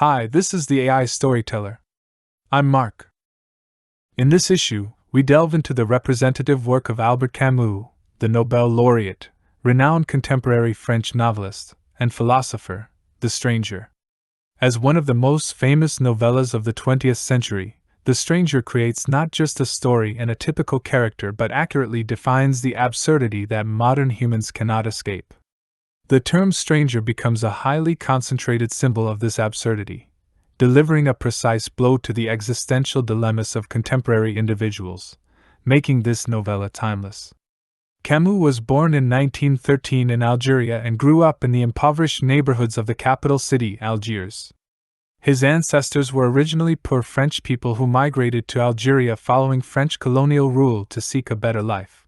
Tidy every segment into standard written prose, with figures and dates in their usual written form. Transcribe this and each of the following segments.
Hi, this is the AI Storyteller. I'm Mark. In this issue, we delve into the representative work of Albert Camus, the Nobel laureate, renowned contemporary French novelist and philosopher, The Stranger. As one of the most famous novellas of the 20th century, The Stranger creates not just a story and a typical character but accurately defines the absurdity that modern humans cannot escape. The term stranger becomes a highly concentrated symbol of this absurdity, delivering a precise blow to the existential dilemmas of contemporary individuals, making this novella timeless. Camus was born in 1913 in Algeria and grew up in the impoverished neighborhoods of the capital city, Algiers. His ancestors were originally poor French people who migrated to Algeria following French colonial rule to seek a better life.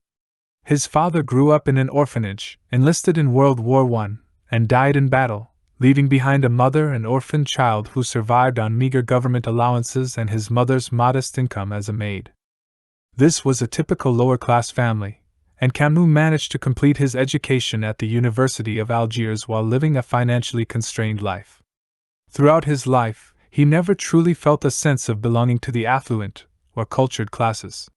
His father grew up in an orphanage, enlisted in World War I, and died in battle, leaving behind a mother and orphaned child who survived on meager government allowances and his mother's modest income as a maid. This was a typical lower-class family, and Camus managed to complete his education at the University of Algiers while living a financially constrained life. Throughout his life, he never truly felt a sense of belonging to the affluent or cultured classes.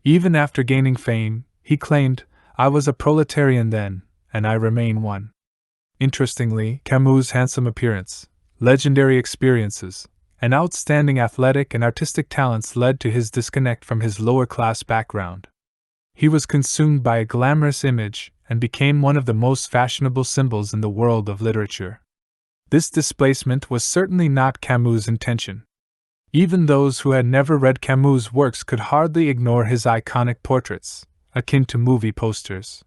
Even after gaining fame, he claimed, "I was a proletarian then, and I remain one." Interestingly, Camus' handsome appearance, legendary experiences, and outstanding athletic and artistic talents led to his disconnect from his lower-class background. He was consumed by a glamorous image and became one of the most fashionable symbols in the world of literature. This displacement was certainly not Camus' intention. Even those who had never read Camus' works could hardly ignore his iconic portraits, akin to movie posters.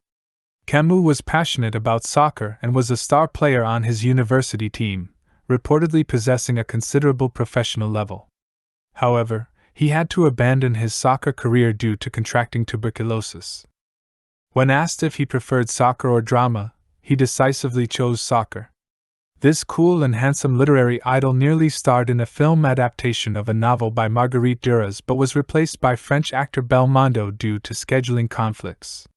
Camus was passionate about soccer and was a star player on his university team, reportedly possessing a considerable professional level. However, he had to abandon his soccer career due to contracting tuberculosis. When asked if he preferred soccer or drama, he decisively chose soccer. This cool and handsome literary idol nearly starred in a film adaptation of a novel by Marguerite Duras but was replaced by French actor Belmondo due to scheduling conflicts.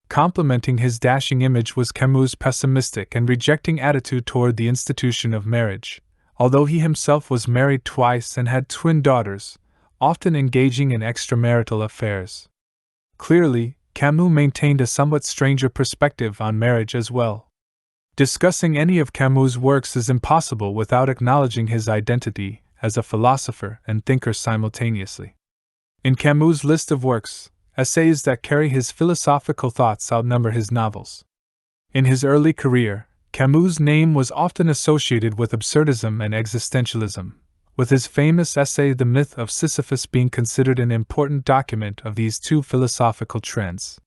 Complementing his dashing image was Camus' pessimistic and rejecting attitude toward the institution of marriage, although he himself was married twice and had twin daughters, often engaging in extramarital affairs. Clearly, Camus maintained a somewhat stranger perspective on marriage as well. Discussing any of Camus' works is impossible without acknowledging his identity as a philosopher and thinker simultaneously. In Camus' list of works, essays that carry his philosophical thoughts outnumber his novels. In his early career, Camus' name was often associated with absurdism and existentialism, with his famous essay The Myth of Sisyphus being considered an important document of these two philosophical trends.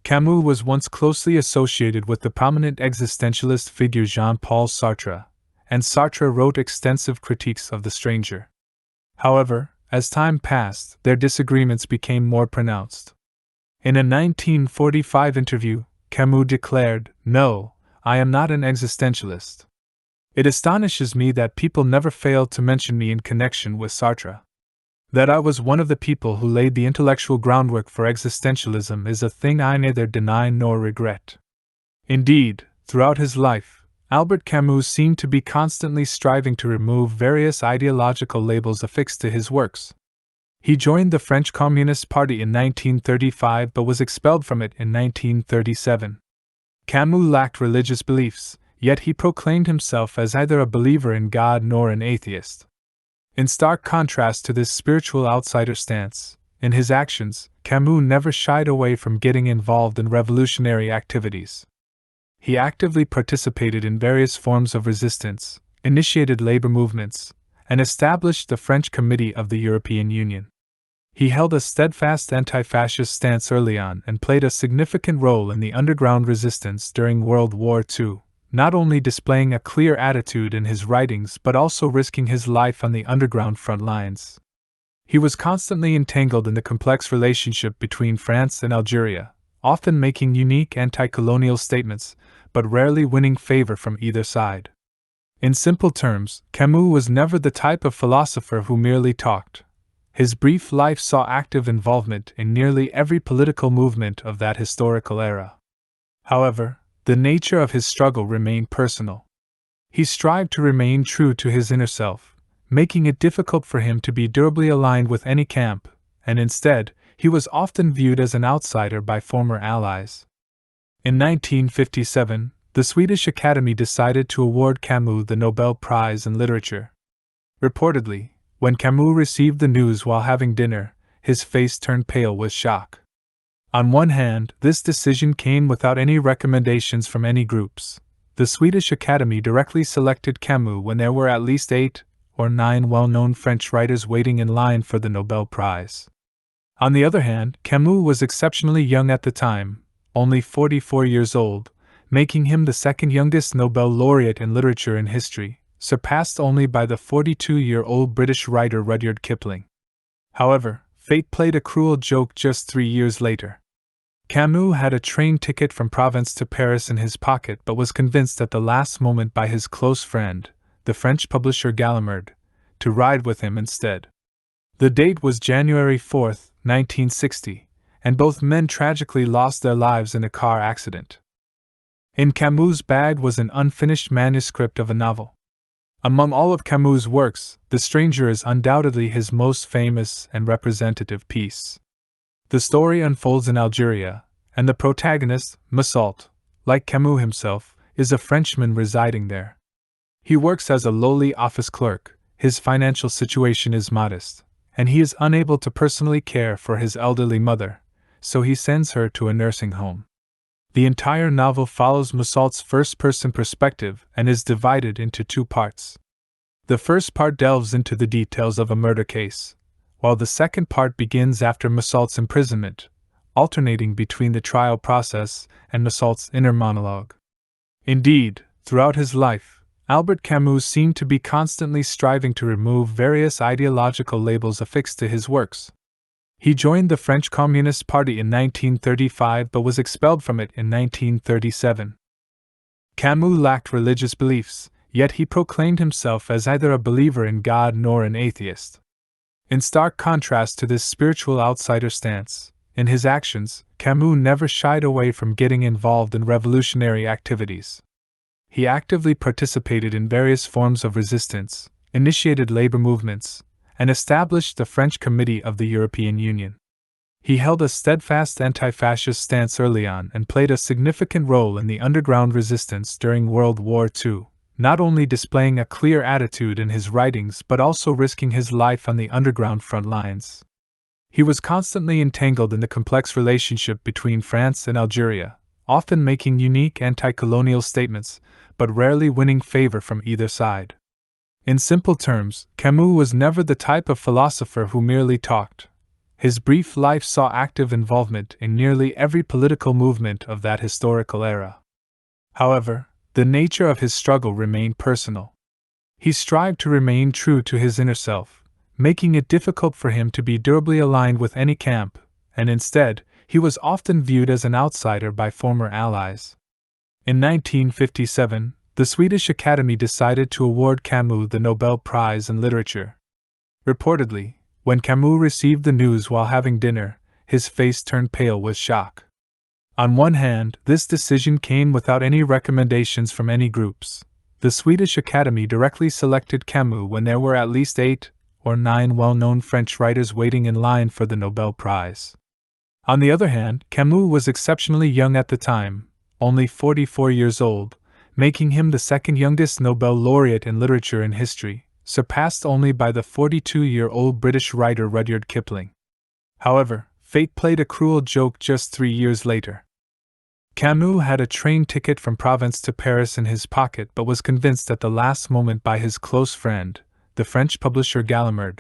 Camus was once closely associated with the prominent existentialist figure Jean-Paul Sartre, and Sartre wrote extensive critiques of The Stranger. However, as time passed, their disagreements became more pronounced. In a 1945 interview, Camus declared, "No, I am not an existentialist. It astonishes me that people never fail to mention me in connection with Sartre. That I was one of the people who laid the intellectual groundwork for existentialism is a thing I neither deny nor regret." Indeed, throughout his life, Albert Camus seemed to be constantly striving to remove various ideological labels affixed to his works. He joined the French Communist Party in 1935 but was expelled from it in 1937. Camus lacked religious beliefs, yet he proclaimed himself as neither a believer in God nor an atheist. In stark contrast to this spiritual outsider stance, in his actions, Camus never shied away from getting involved in revolutionary activities. He actively participated in various forms of resistance, initiated labor movements, and established the French Committee of the European Union. He held a steadfast anti-fascist stance early on and played a significant role in the underground resistance during World War II. Not only displaying a clear attitude in his writings but also risking his life on the underground front lines. He was constantly entangled in the complex relationship between France and Algeria, often making unique anti-colonial statements, but rarely winning favor from either side. In simple terms, Camus was never the type of philosopher who merely talked. His brief life saw active involvement in nearly every political movement of that historical era. However, the nature of his struggle remained personal. He strived to remain true to his inner self, making it difficult for him to be durably aligned with any camp, and instead, he was often viewed as an outsider by former allies. In 1957, the Swedish Academy decided to award Camus the Nobel Prize in Literature. Reportedly, when Camus received the news while having dinner, his face turned pale with shock. On one hand, this decision came without any recommendations from any groups. The Swedish Academy directly selected Camus when there were at least 8 or 9 well-known French writers waiting in line for the Nobel Prize. On the other hand, Camus was exceptionally young at the time, only 44 years old, making him the second youngest Nobel laureate in literature in history, surpassed only by the 42-year-old British writer Rudyard Kipling. However, fate played a cruel joke just 3 years later. Camus had a train ticket from Provence to Paris in his pocket but was convinced at the last moment by his close friend, the French publisher Gallimard, to ride with him instead. The date was January 4, 1960, and both men tragically lost their lives in a car accident. In Camus' bag was an unfinished manuscript of a novel. Among all of Camus' works, The Stranger is undoubtedly his most famous and representative piece. The story unfolds in Algeria, and the protagonist, Massault, like Camus himself, is a Frenchman residing there. He works as a lowly office clerk, his financial situation is modest, and he is unable to personally care for his elderly mother, so he sends her to a nursing home. The entire novel follows Massault's first-person perspective and is divided into 2 parts. The first part delves into the details of a murder case, while the second part begins after Massault's imprisonment, alternating between the trial process and Massault's inner monologue. Indeed, throughout his life, Albert Camus seemed to be constantly striving to remove various ideological labels affixed to his works. He joined the French Communist Party in 1935 but was expelled from it in 1937. Camus lacked religious beliefs, yet he proclaimed himself as either a believer in God nor an atheist. In stark contrast to this spiritual outsider stance, in his actions, Camus never shied away from getting involved in revolutionary activities. He actively participated in various forms of resistance, initiated labor movements, and established the French Committee of the European Union. He held a steadfast anti-fascist stance early on and played a significant role in the underground resistance during World War II, not only displaying a clear attitude in his writings but also risking his life on the underground front lines. He was constantly entangled in the complex relationship between France and Algeria, often making unique anti-colonial statements, but rarely winning favor from either side. In simple terms, Camus was never the type of philosopher who merely talked. His brief life saw active involvement in nearly every political movement of that historical era. However, the nature of his struggle remained personal. He strived to remain true to his inner self, making it difficult for him to be durably aligned with any camp, and instead, he was often viewed as an outsider by former allies. In 1957, the Swedish Academy decided to award Camus the Nobel Prize in Literature. Reportedly, when Camus received the news while having dinner, his face turned pale with shock. On one hand, this decision came without any recommendations from any groups. The Swedish Academy directly selected Camus when there were at least 8 or 9 well-known French writers waiting in line for the Nobel Prize. On the other hand, Camus was exceptionally young at the time, only 44 years old, making him the second youngest Nobel laureate in literature in history, surpassed only by the 42-year-old British writer Rudyard Kipling. However, fate played a cruel joke just 3 years later. Camus had a train ticket from Provence to Paris in his pocket but was convinced at the last moment by his close friend, the French publisher Gallimard,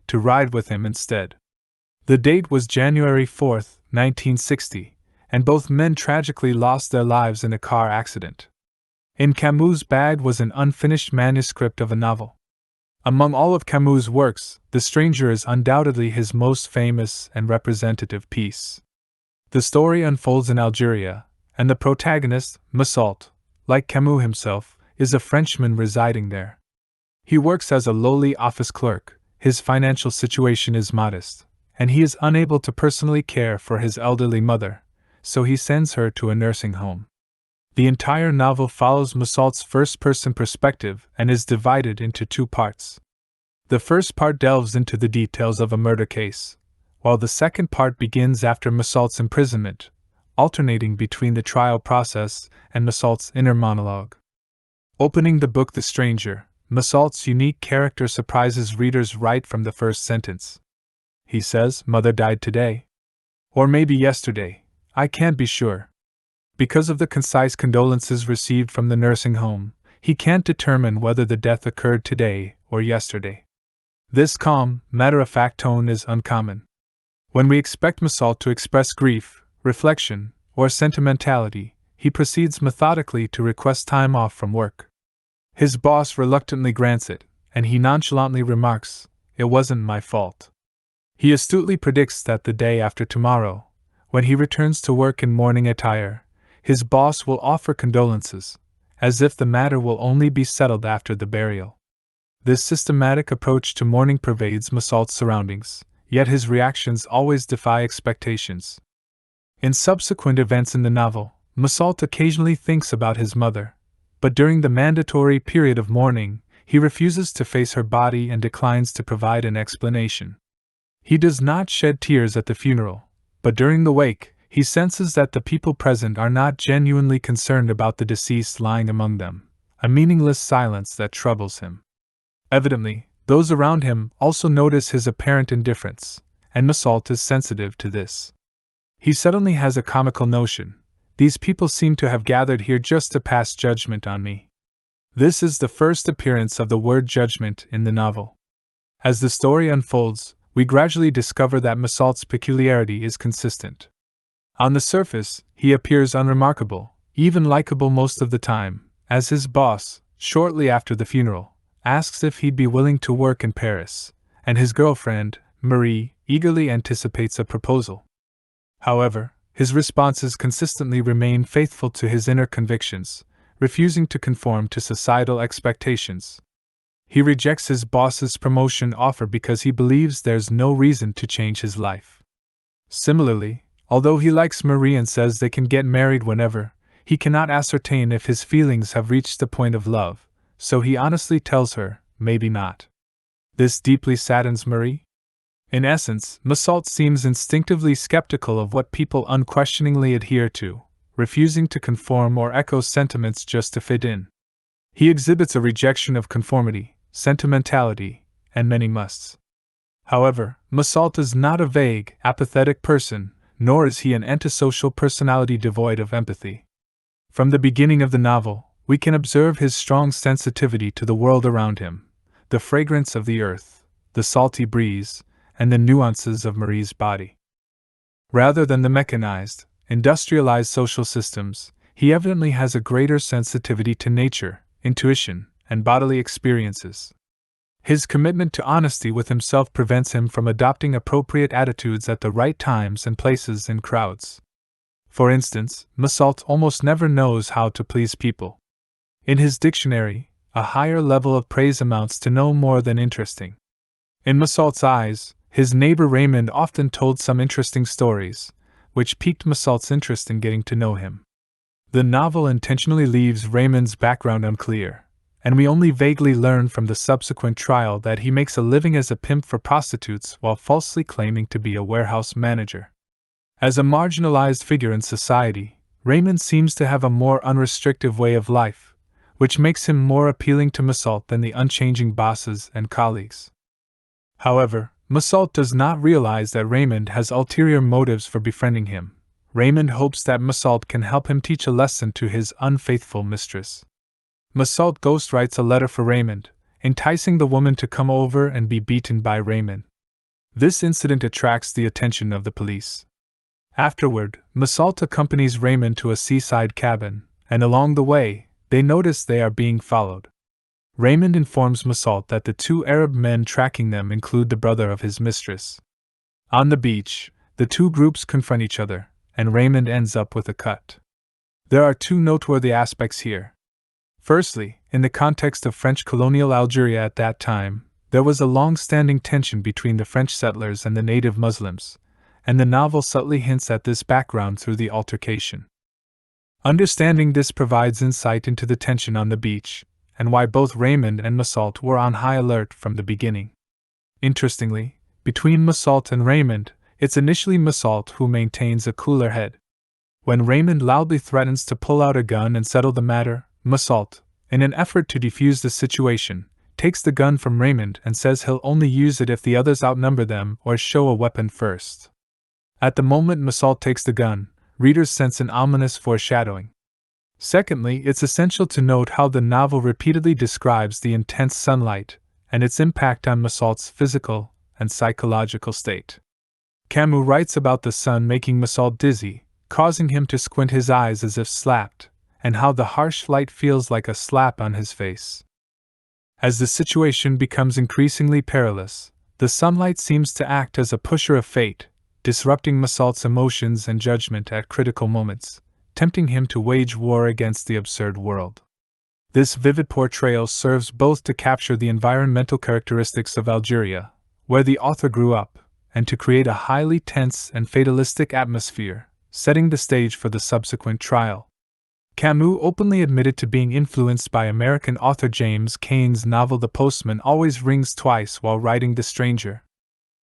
to ride with him instead. The date was January 4, 1960, and both men tragically lost their lives in a car accident. In Camus' bag was an unfinished manuscript of a novel. Among all of Camus' works, The Stranger is undoubtedly his most famous and representative piece. The story unfolds in Algeria, and the protagonist, Massault, like Camus himself, is a Frenchman residing there. He works as a lowly office clerk, his financial situation is modest, and he is unable to personally care for his elderly mother, so he sends her to a nursing home. The entire novel follows Massault's first-person perspective and is divided into two parts. The first part delves into the details of a murder case, while the second part begins after Massault's imprisonment, alternating between the trial process and Massault's inner monologue. Opening the book The Stranger, Massault's unique character surprises readers right from the first sentence. He says, "Mother died today. Or maybe yesterday, I can't be sure." Because of the concise condolences received from the nursing home, he can't determine whether the death occurred today or yesterday. This calm, matter-of-fact tone is uncommon. When we expect Massault to express grief, reflection, or sentimentality, he proceeds methodically to request time off from work. His boss reluctantly grants it, and he nonchalantly remarks, "It wasn't my fault." He astutely predicts that the day after tomorrow, when he returns to work in morning attire, his boss will offer condolences, as if the matter will only be settled after the burial. This systematic approach to mourning pervades Massault's surroundings, yet his reactions always defy expectations. In subsequent events in the novel, Massault occasionally thinks about his mother, but during the mandatory period of mourning, he refuses to face her body and declines to provide an explanation. He does not shed tears at the funeral, but during the wake, he senses that the people present are not genuinely concerned about the deceased lying among them, a meaningless silence that troubles him. Evidently, those around him also notice his apparent indifference, and Massault is sensitive to this. He suddenly has a comical notion: these people seem to have gathered here just to pass judgment on me. This is the first appearance of the word judgment in the novel. As the story unfolds, we gradually discover that Massault's peculiarity is consistent. On the surface, he appears unremarkable, even likable most of the time, as his boss, shortly after the funeral, asks if he'd be willing to work in Paris, and his girlfriend, Marie, eagerly anticipates a proposal. However, his responses consistently remain faithful to his inner convictions, refusing to conform to societal expectations. He rejects his boss's promotion offer because he believes there's no reason to change his life. Similarly, although he likes Marie and says they can get married whenever, he cannot ascertain if his feelings have reached the point of love, so he honestly tells her, maybe not. This deeply saddens Marie. In essence, Massault seems instinctively skeptical of what people unquestioningly adhere to, refusing to conform or echo sentiments just to fit in. He exhibits a rejection of conformity, sentimentality, and many musts. However, Massault is not a vague, apathetic person, nor is he an antisocial personality devoid of empathy. From the beginning of the novel, we can observe his strong sensitivity to the world around him, the fragrance of the earth, the salty breeze, and the nuances of Marie's body. Rather than the mechanized, industrialized social systems, he evidently has a greater sensitivity to nature, intuition, and bodily experiences. His commitment to honesty with himself prevents him from adopting appropriate attitudes at the right times and places in crowds. For instance, Massault almost never knows how to please people. In his dictionary, a higher level of praise amounts to no more than interesting. In Massault's eyes, his neighbor Raymond often told some interesting stories, which piqued Massault's interest in getting to know him. The novel intentionally leaves Raymond's background unclear, and we only vaguely learn from the subsequent trial that he makes a living as a pimp for prostitutes while falsely claiming to be a warehouse manager. As a marginalized figure in society, Raymond seems to have a more unrestricted way of life, which makes him more appealing to Massault than the unchanging bosses and colleagues. However, Massault does not realize that Raymond has ulterior motives for befriending him. Raymond hopes that Massault can help him teach a lesson to his unfaithful mistress. Massault ghostwrites a letter for Raymond, enticing the woman to come over and be beaten by Raymond. This incident attracts the attention of the police. Afterward, Massault accompanies Raymond to a seaside cabin, and along the way, they notice they are being followed. Raymond informs Massault that the two Arab men tracking them include the brother of his mistress. On the beach, the two groups confront each other, and Raymond ends up with a cut. There are two noteworthy aspects here. Firstly, in the context of French colonial Algeria at that time, there was a long-standing tension between the French settlers and the native Muslims, and the novel subtly hints at this background through the altercation. Understanding this provides insight into the tension on the beach, and why both Raymond and Massault were on high alert from the beginning. Interestingly, between Massault and Raymond, it's initially Massault who maintains a cooler head. When Raymond loudly threatens to pull out a gun and settle the matter, Massault, in an effort to defuse the situation, takes the gun from Raymond and says he'll only use it if the others outnumber them or show a weapon first. At the moment Massault takes the gun, readers sense an ominous foreshadowing. Secondly, it's essential to note how the novel repeatedly describes the intense sunlight and its impact on Massault's physical and psychological state. Camus writes about the sun making Massault dizzy, causing him to squint his eyes as if slapped, and how the harsh light feels like a slap on his face. As the situation becomes increasingly perilous, the sunlight seems to act as a pusher of fate, disrupting Massault's emotions and judgment at critical moments, tempting him to wage war against the absurd world. This vivid portrayal serves both to capture the environmental characteristics of Algeria, where the author grew up, and to create a highly tense and fatalistic atmosphere, setting the stage for the subsequent trial. Camus openly admitted to being influenced by American author James Cain's novel The Postman always rings twice while writing The Stranger.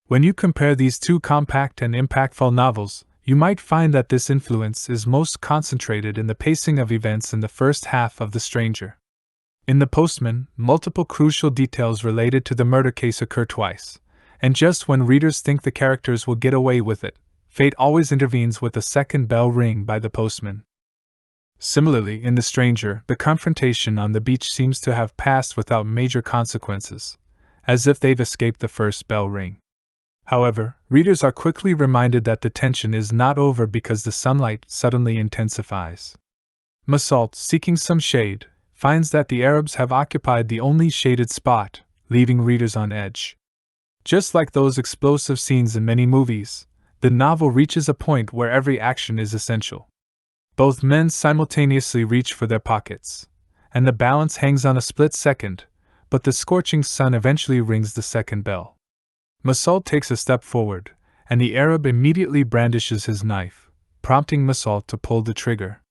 When you compare these two compact and impactful novels, you might find that this influence is most concentrated in the pacing of events in the first half of The Stranger. In The Postman, multiple crucial details related to the murder case occur twice, and just when readers think the characters will get away with it, fate always intervenes with a second bell ring by the postman. Similarly, in The Stranger, the confrontation on the beach seems to have passed without major consequences, as if they've escaped the first bell ring. However, readers are quickly reminded that the tension is not over because the sunlight suddenly intensifies. Massault, seeking some shade, finds that the Arabs have occupied the only shaded spot, leaving readers on edge. Just like those explosive scenes in many movies, the novel reaches a point where every action is essential. Both men simultaneously reach for their pockets, and the balance hangs on a split second, but the scorching sun eventually rings the second bell. Massault takes a step forward, and the Arab immediately brandishes his knife, prompting Massault to pull the trigger.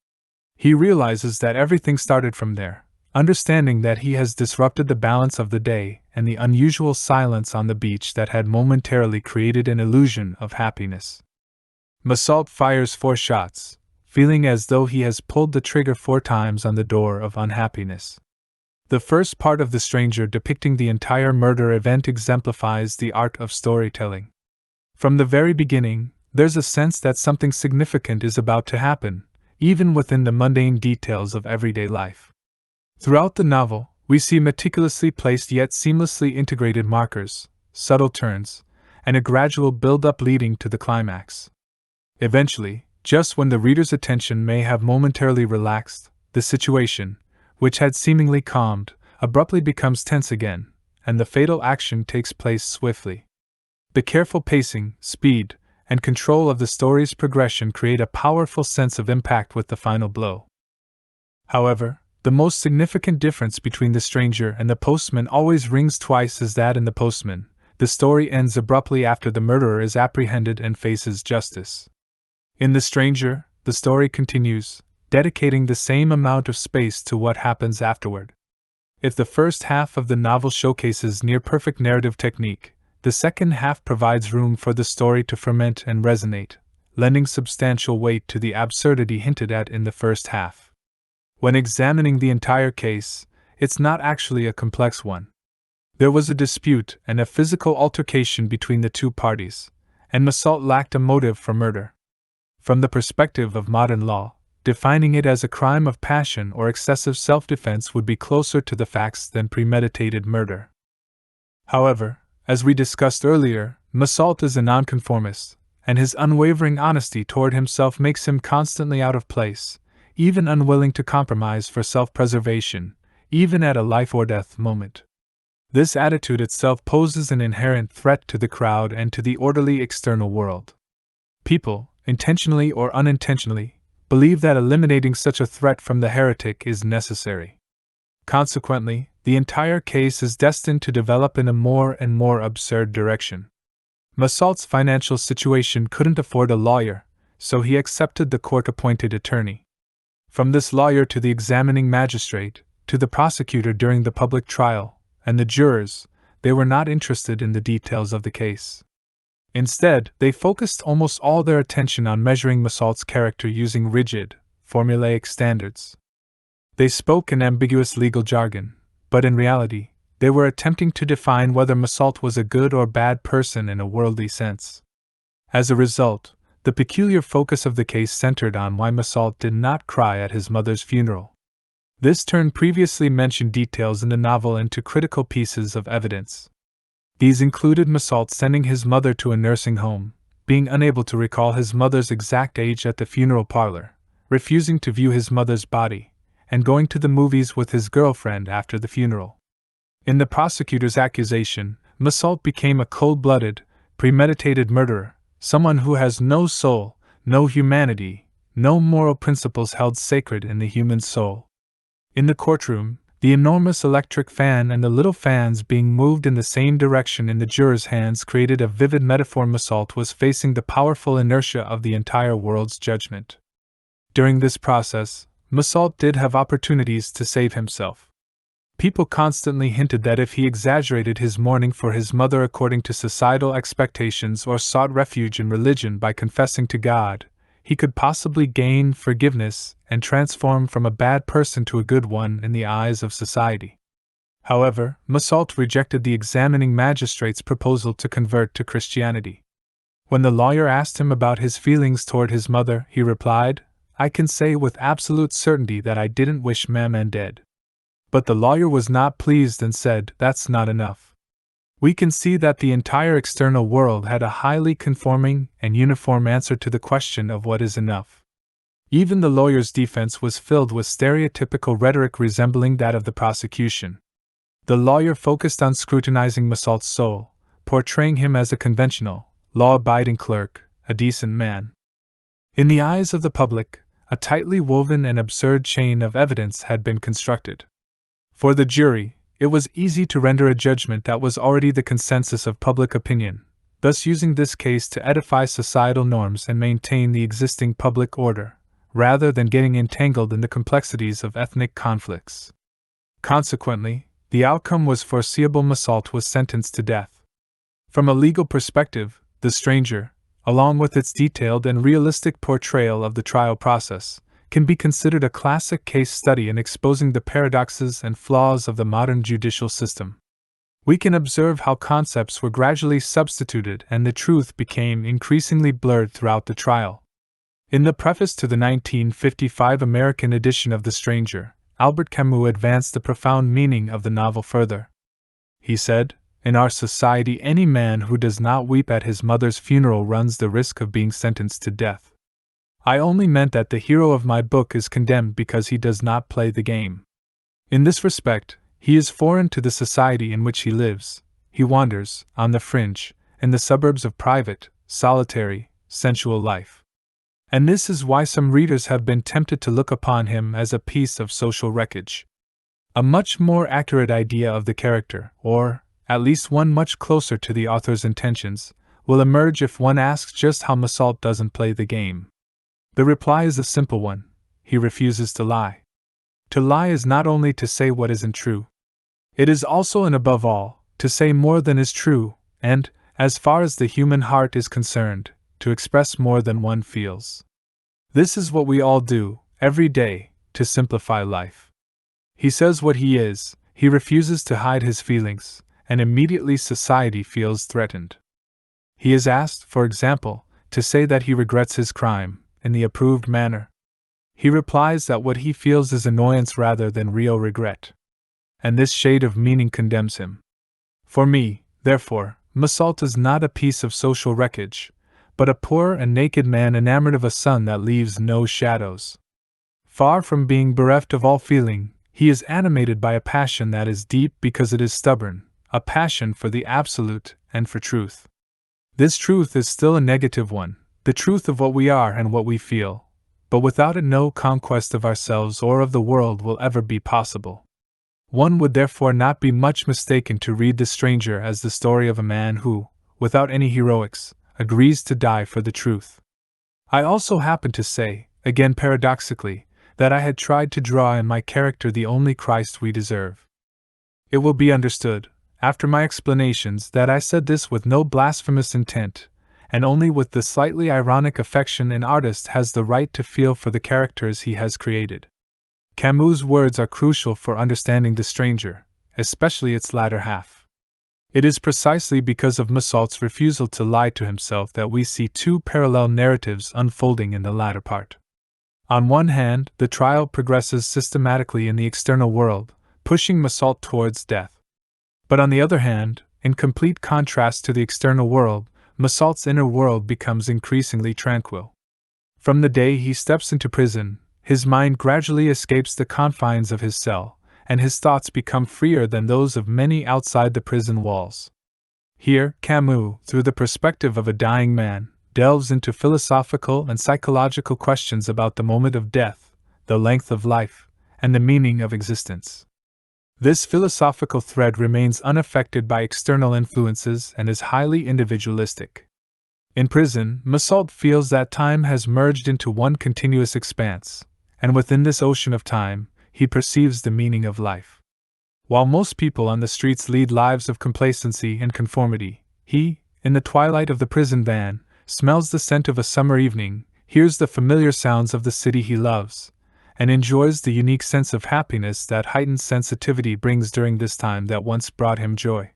He realizes that everything started from there, understanding that he has disrupted the balance of the day and the unusual silence on the beach that had momentarily created an illusion of happiness. Massault fires 4 shots, feeling as though he has pulled the trigger 4 times on the door of unhappiness. The first part of The Stranger depicting the entire murder event exemplifies the art of storytelling. From the very beginning, there's a sense that something significant is about to happen, even within the mundane details of everyday life. Throughout the novel, we see meticulously placed yet seamlessly integrated markers, subtle turns, and a gradual build-up leading to the climax. Eventually, just when the reader's attention may have momentarily relaxed, the situation, which had seemingly calmed, abruptly becomes tense again, and the fatal action takes place swiftly. The careful pacing, speed, and control of the story's progression create a powerful sense of impact with the final blow. However, the most significant difference between The Stranger and The Postman always rings twice is that in The Postman, the story ends abruptly after the murderer is apprehended and faces justice. In The Stranger, the story continues, dedicating the same amount of space to what happens afterward. If the first half of the novel showcases near-perfect narrative technique, the second half provides room for the story to ferment and resonate, lending substantial weight to the absurdity hinted at in the first half. When examining the entire case, it's not actually a complex one. There was a dispute and a physical altercation between the two parties, and Massault lacked a motive for murder. From the perspective of modern law, defining it as a crime of passion or excessive self-defense would be closer to the facts than premeditated murder. However, as we discussed earlier, Massault is a nonconformist, and his unwavering honesty toward himself makes him constantly out of place, even unwilling to compromise for self-preservation, even at a life-or-death moment. This attitude itself poses an inherent threat to the crowd and to the orderly external world. People, intentionally or unintentionally, believe that eliminating such a threat from the heretic is necessary. Consequently, the entire case is destined to develop in a more and more absurd direction. Massault's financial situation couldn't afford a lawyer, so he accepted the court-appointed attorney. From this lawyer to the examining magistrate, to the prosecutor during the public trial, and the jurors, they were not interested in the details of the case. Instead, they focused almost all their attention on measuring Massault's character using rigid, formulaic standards. They spoke in ambiguous legal jargon, but in reality, they were attempting to define whether Massault was a good or bad person in a worldly sense. As a result, the peculiar focus of the case centered on why Massault did not cry at his mother's funeral. This turned previously mentioned details in the novel into critical pieces of evidence. These included Massault sending his mother to a nursing home, being unable to recall his mother's exact age at the funeral parlor, refusing to view his mother's body, and going to the movies with his girlfriend after the funeral. In the prosecutor's accusation, Massault became a cold-blooded, premeditated murderer, someone who has no soul, no humanity, no moral principles held sacred in the human soul. In the courtroom, the enormous electric fan and the little fans being moved in the same direction in the jurors' hands created a vivid metaphor. Massault was facing the powerful inertia of the entire world's judgment. During this process, Massault did have opportunities to save himself. People constantly hinted that if he exaggerated his mourning for his mother according to societal expectations or sought refuge in religion by confessing to God, he could possibly gain forgiveness and transform from a bad person to a good one in the eyes of society. However, Massault rejected the examining magistrate's proposal to convert to Christianity. When the lawyer asked him about his feelings toward his mother, he replied, "I can say with absolute certainty that I didn't wish Maman dead." But the lawyer was not pleased and said, "That's not enough." We can see that the entire external world had a highly conforming and uniform answer to the question of what is enough. Even the lawyer's defense was filled with stereotypical rhetoric resembling that of the prosecution. The lawyer focused on scrutinizing Massault's soul, portraying him as a conventional, law-abiding clerk, a decent man. In the eyes of the public, a tightly woven and absurd chain of evidence had been constructed. For the jury, it was easy to render a judgment that was already the consensus of public opinion, thus using this case to edify societal norms and maintain the existing public order, rather than getting entangled in the complexities of ethnic conflicts. Consequently, the outcome was foreseeable. Massault was sentenced to death. From a legal perspective, The Stranger, along with its detailed and realistic portrayal of the trial process, can be considered a classic case study in exposing the paradoxes and flaws of the modern judicial system. We can observe how concepts were gradually substituted and the truth became increasingly blurred throughout the trial. In the preface to the 1955 American edition of The Stranger, Albert Camus advanced the profound meaning of the novel further. He said, "In our society, any man who does not weep at his mother's funeral runs the risk of being sentenced to death. I only meant that the hero of my book is condemned because he does not play the game. In this respect, he is foreign to the society in which he lives. He wanders, on the fringe, in the suburbs of private, solitary, sensual life. And this is why some readers have been tempted to look upon him as a piece of social wreckage." A much more accurate idea of the character, or, at least one much closer to the author's intentions, will emerge if one asks just how Massault doesn't play the game. The reply is a simple one: he refuses to lie. To lie is not only to say what isn't true. It is also and above all, to say more than is true, and, as far as the human heart is concerned, to express more than one feels. This is what we all do, every day, to simplify life. He says what he is, he refuses to hide his feelings, and immediately society feels threatened. He is asked, for example, to say that he regrets his crime, in the approved manner. He replies that what he feels is annoyance rather than real regret. And this shade of meaning condemns him. For me, therefore, Massault is not a piece of social wreckage, but a poor and naked man enamored of a sun that leaves no shadows. Far from being bereft of all feeling, he is animated by a passion that is deep because it is stubborn, a passion for the absolute and for truth. This truth is still a negative one, the truth of what we are and what we feel, but without it no conquest of ourselves or of the world will ever be possible. One would therefore not be much mistaken to read The Stranger as the story of a man who, without any heroics, agrees to die for the truth. I also happen to say, again paradoxically, that I had tried to draw in my character the only Christ we deserve. It will be understood, after my explanations, that I said this with no blasphemous intent, and only with the slightly ironic affection an artist has the right to feel for the characters he has created. Camus' words are crucial for understanding The Stranger, especially its latter half. It is precisely because of Massault's refusal to lie to himself that we see two parallel narratives unfolding in the latter part. On one hand, the trial progresses systematically in the external world, pushing Massault towards death. But on the other hand, in complete contrast to the external world, Massault's inner world becomes increasingly tranquil. From the day he steps into prison, his mind gradually escapes the confines of his cell, and his thoughts become freer than those of many outside the prison walls. Here, Camus, through the perspective of a dying man, delves into philosophical and psychological questions about the moment of death, the length of life, and the meaning of existence. This philosophical thread remains unaffected by external influences and is highly individualistic. In prison, Massault feels that time has merged into one continuous expanse, and within this ocean of time, he perceives the meaning of life. While most people on the streets lead lives of complacency and conformity, he, in the twilight of the prison van, smells the scent of a summer evening, hears the familiar sounds of the city he loves, and enjoys the unique sense of happiness that heightened sensitivity brings during this time that once brought him joy.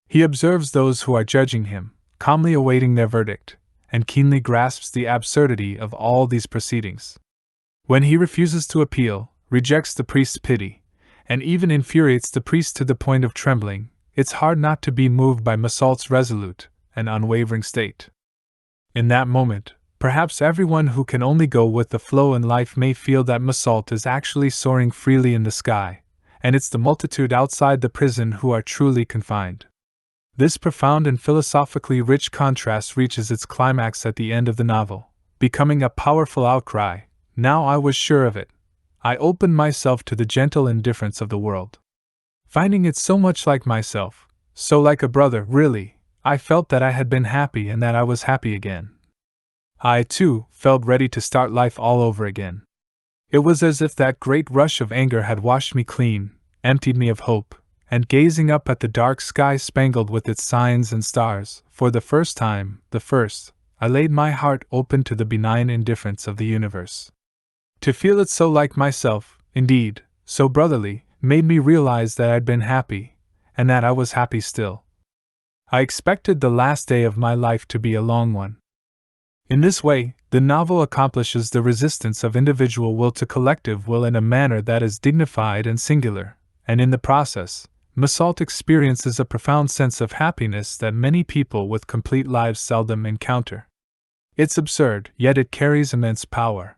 He observes those who are judging him, calmly awaiting their verdict, and keenly grasps the absurdity of all these proceedings. When he refuses to appeal, rejects the priest's pity, and even infuriates the priest to the point of trembling, it's hard not to be moved by Massault's resolute and unwavering state. In that moment, perhaps everyone who can only go with the flow in life may feel that Massault is actually soaring freely in the sky, and it's the multitude outside the prison who are truly confined. This profound and philosophically rich contrast reaches its climax at the end of the novel, becoming a powerful outcry. Now I was sure of it. I opened myself to the gentle indifference of the world. Finding it so much like myself, so like a brother, really, I felt that I had been happy and that I was happy again. I, too, felt ready to start life all over again. It was as if that great rush of anger had washed me clean, emptied me of hope, and gazing up at the dark sky spangled with its signs and stars, for the first time, I laid my heart open to the benign indifference of the universe. To feel it so like myself, indeed, so brotherly, made me realize that I'd been happy, and that I was happy still. I expected the last day of my life to be a long one. In this way, the novel accomplishes the resistance of individual will to collective will in a manner that is dignified and singular, and in the process, Massault experiences a profound sense of happiness that many people with complete lives seldom encounter. It's absurd, yet it carries immense power.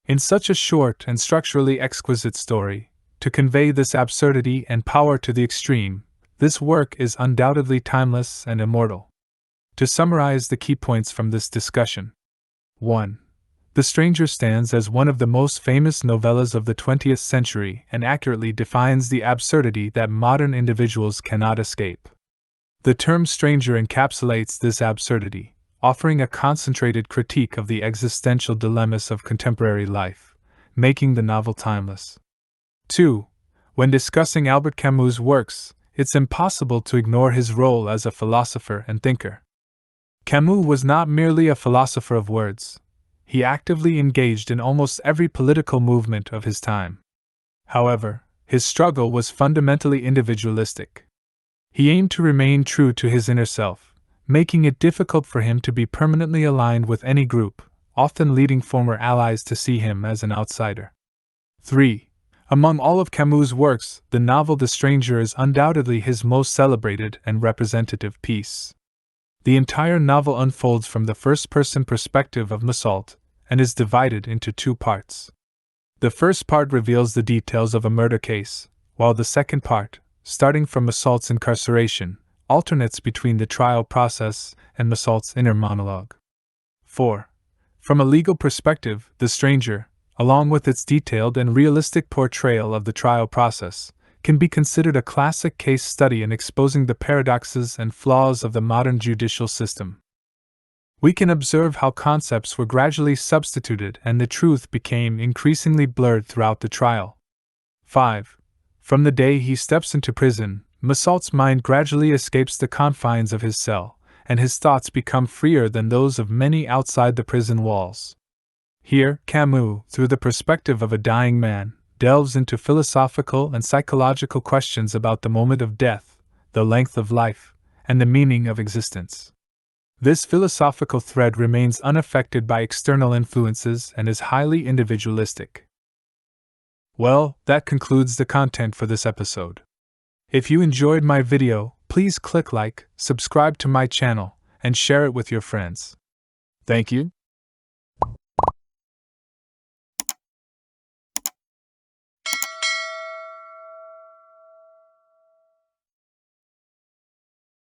In such a short and structurally exquisite story, to convey this absurdity and power to the extreme, this work is undoubtedly timeless and immortal. To summarize the key points from this discussion. 1. The Stranger stands as one of the most famous novellas of the 20th century and accurately defines the absurdity that modern individuals cannot escape. The term stranger encapsulates this absurdity, offering a concentrated critique of the existential dilemmas of contemporary life, making the novel timeless. 2. When discussing Albert Camus' works, it's impossible to ignore his role as a philosopher and thinker. Camus was not merely a philosopher of words. He actively engaged in almost every political movement of his time. However, his struggle was fundamentally individualistic. He aimed to remain true to his inner self, making it difficult for him to be permanently aligned with any group, often leading former allies to see him as an outsider. 3. Among all of Camus' works, the novel The Stranger is undoubtedly his most celebrated and representative piece. The entire novel unfolds from the first-person perspective of Massault, and is divided into two parts. The first part reveals the details of a murder case, while the second part, starting from Massault's incarceration, alternates between the trial process and Massault's inner monologue. 4. From a legal perspective, The Stranger, along with its detailed and realistic portrayal of the trial process, can be considered a classic case study in exposing the paradoxes and flaws of the modern judicial system. We can observe how concepts were gradually substituted and the truth became increasingly blurred throughout the trial. 5. From the day he steps into prison, Massault's mind gradually escapes the confines of his cell, and his thoughts become freer than those of many outside the prison walls. Here, Camus, through the perspective of a dying man, delves into philosophical and psychological questions about the moment of death, the length of life, and the meaning of existence. This philosophical thread remains unaffected by external influences and is highly individualistic. Well, that concludes the content for this episode. If you enjoyed my video, please click like, subscribe to my channel, and share it with your friends. Thank you.